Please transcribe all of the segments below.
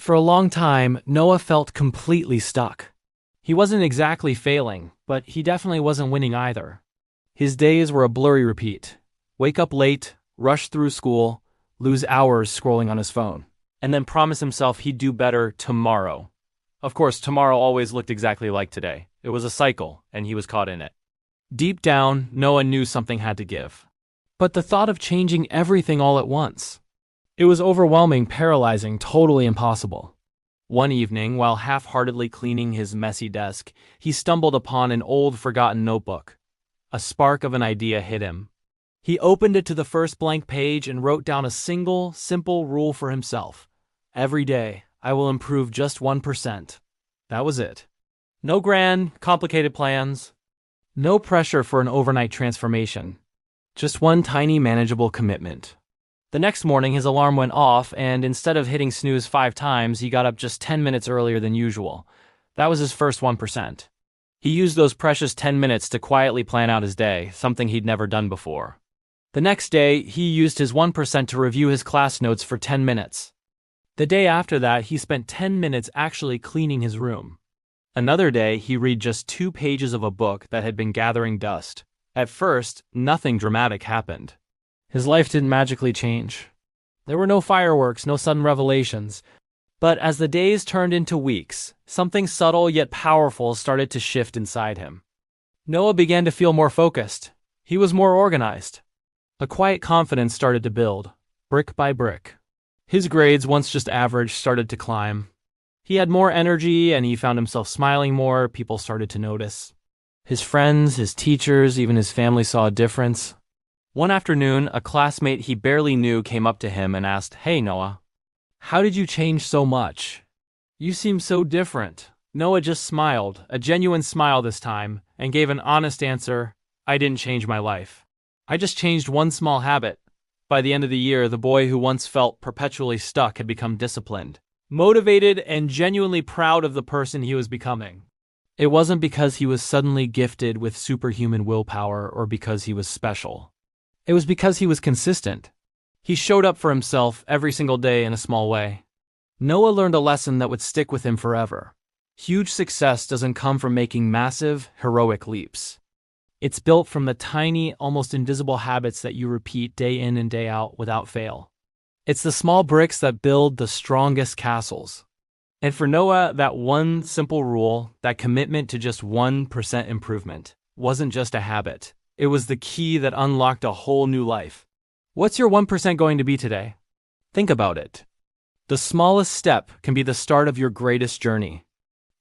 For a long time, Noah felt completely stuck. He wasn't exactly failing, but he definitely wasn't winning either. His days were a blurry repeat. Wake up late, rush through school, lose hours scrolling on his phone, and then promise himself he'd do better tomorrow. Of course, tomorrow always looked exactly like today. It was a cycle, and he was caught in it. Deep down, Noah knew something had to give. But the thought of changing everything all at once, it was overwhelming, paralyzing, totally impossible. One evening, while half-heartedly cleaning his messy desk, he stumbled upon an old, forgotten notebook. A spark of an idea hit him. He opened it to the first blank page and wrote down a single, simple rule for himself. Every day, I will improve just 1%. That was it. No grand, complicated plans. No pressure for an overnight transformation. Just one tiny, manageable commitment. The next morning, his alarm went off, and instead of hitting snooze 5 times, he got up just 10 minutes earlier than usual. That was his first 1%. He used those precious 10 minutes to quietly plan out his day, something he'd never done before. The next day, he used his 1% to review his class notes for 10 minutes. The day after that, he spent 10 minutes actually cleaning his room. Another day, he read just 2 pages of a book that had been gathering dust. At first, nothing dramatic happened. His life didn't magically change. There were no fireworks, no sudden revelations. But as the days turned into weeks, something subtle yet powerful started to shift inside him. Noah began to feel more focused. He was more organized. A quiet confidence started to build, brick by brick. His grades, once just average, started to climb. He had more energy and he found himself smiling more. People started to notice. His friends, his teachers, even his family saw a difference. One afternoon, a classmate he barely knew came up to him and asked, "Hey, Noah, how did you change so much? You seem so different." Noah just smiled, a genuine smile this time, and gave an honest answer, "I didn't change my life. I just changed one small habit." By the end of the year, the boy who once felt perpetually stuck had become disciplined, motivated, and genuinely proud of the person he was becoming. It wasn't because he was suddenly gifted with superhuman willpower or because he was special. It was because he was consistent. He showed up for himself every single day in a small way. Noah learned a lesson that would stick with him forever. Huge success doesn't come from making massive, heroic leaps. It's built from the tiny, almost invisible habits that you repeat day in and day out without fail. It's the small bricks that build the strongest castles. And for Noah, that one simple rule, that commitment to just 1% improvement, wasn't just a habit. It was the key that unlocked a whole new life. What's your 1% going to be today? Think about it. The smallest step can be the start of your greatest journey.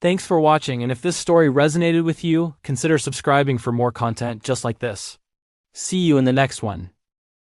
Thanks for watching, and if this story resonated with you, consider subscribing for more content just like this. See you in the next one.